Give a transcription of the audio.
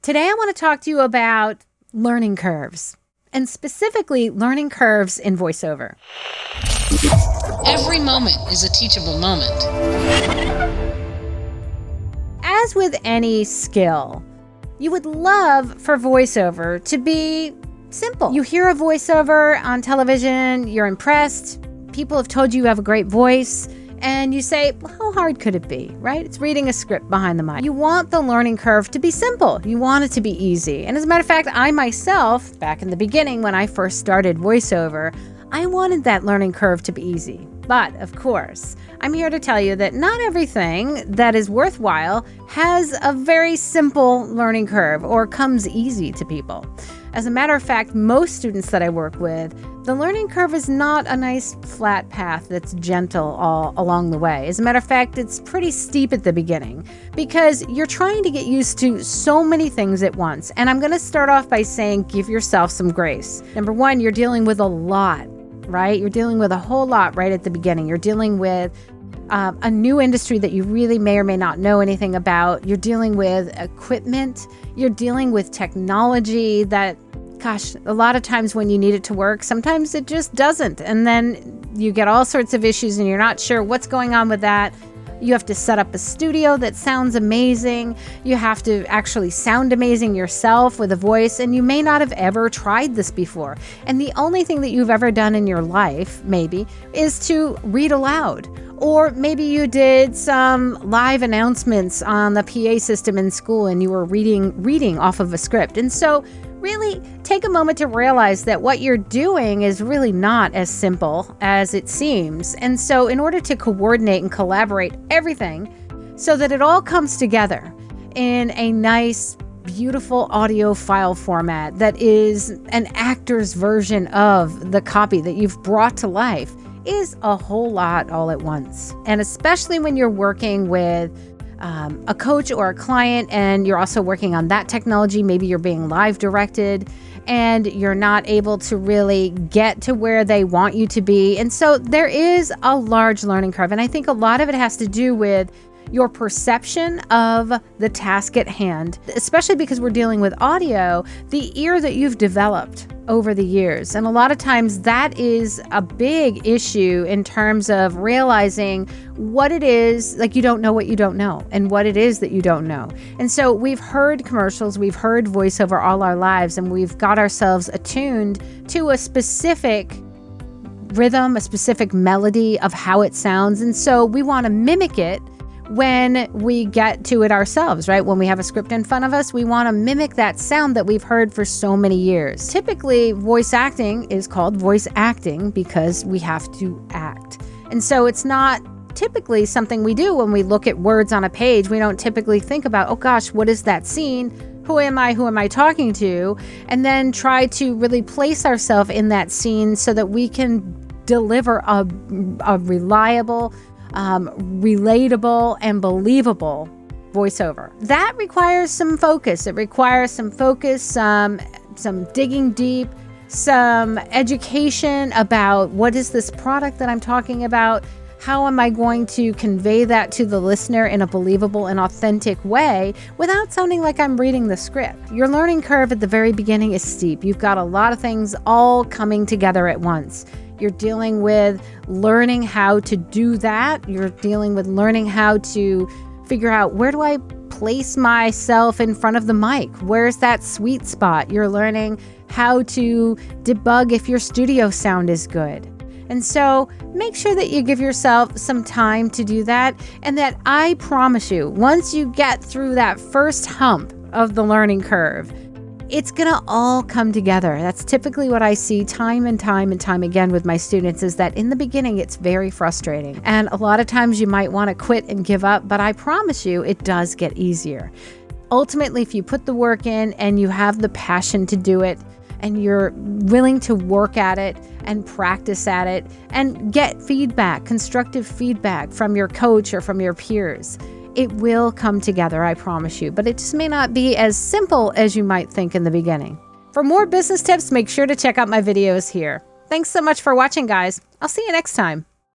Today I want to talk to you about learning curves, and specifically learning curves in voiceover. Every moment is a teachable moment. As with any skill, you would love for voiceover to be simple. You hear a voiceover on television, you're impressed, people have told you have a great voice, and you say, well, how hard could it be, right? It's reading a script behind the mic. You want the learning curve to be simple. You want it to be easy. And as a matter of fact, I myself, back in the beginning when I first started voiceover, I wanted that learning curve to be easy. But of course, I'm here to tell you that not everything that is worthwhile has a very simple learning curve or comes easy to people. As a matter of fact, most students that I work with, the learning curve is not a nice flat path that's gentle all along the way. As a matter of fact, it's pretty steep at the beginning because you're trying to get used to so many things at once. And I'm going to start off by saying, give yourself some grace. Number one, you're dealing with a lot, right? You're dealing with a whole lot right at the beginning. You're dealing with a new industry that you really may or may not know anything about. You're dealing with equipment. You're dealing with technology that, gosh, a lot of times when you need it to work, sometimes it just doesn't. And then you get all sorts of issues and you're not sure what's going on with that. You have to set up a studio that sounds amazing. You have to actually sound amazing yourself with a voice, and you may not have ever tried this before. And the only thing that you've ever done in your life, maybe, is to read aloud. Or maybe you did some live announcements on the PA system in school and you were reading off of a script. And so really take a moment to realize that what you're doing is really not as simple as it seems. And so in order to coordinate and collaborate everything so that it all comes together in a nice, beautiful audio file format that is an actor's version of the copy that you've brought to life is a whole lot all at once. And especially when you're working with a coach or a client and you're also working on that technology, maybe you're being live directed and you're not able to really get to where they want you to be. And so there is a large learning curve. And I think a lot of it has to do with your perception of the task at hand, especially because we're dealing with audio, the ear that you've developed over the years. And a lot of times that is a big issue in terms of realizing what it is, like you don't know what you don't know and what it is that you don't know. And so we've heard commercials, we've heard voiceover all our lives, and we've got ourselves attuned to a specific rhythm, a specific melody of how it sounds. And so we want to mimic it when we get to it ourselves, right? When we have a script in front of us, we want to mimic that sound that we've heard for so many years. Typically, voice acting is called voice acting because we have to act. And so it's not typically something we do when we look at words on a page. We don't typically think about, oh gosh, what is that scene? Who am I? Who am I talking to? And then try to really place ourselves in that scene so that we can deliver a reliable, relatable and believable voiceover. That requires some focus. It requires some focus, some digging deep, some education about what is this product that I'm talking about? How am I going to convey that to the listener in a believable and authentic way without sounding like I'm reading the script? Your learning curve at the very beginning is steep. You've got a lot of things all coming together at once. You're dealing with learning how to do that. You're dealing with learning how to figure out, where do I place myself in front of the mic? Where's that sweet spot? You're learning how to debug if your studio sound is good. And so make sure that you give yourself some time to do that. And that I promise you, once you get through that first hump of the learning curve, it's going to all come together. That's typically what I see time and time again with my students, is that in the beginning, it's very frustrating. And a lot of times you might want to quit and give up, but I promise you, it does get easier. Ultimately, if you put the work in and you have the passion to do it, and you're willing to work at it and practice at it and get feedback, constructive feedback from your coach or from your peers, it will come together, I promise you. But it just may not be as simple as you might think in the beginning. For more business tips, make sure to check out my videos here. Thanks so much for watching, guys. I'll see you next time.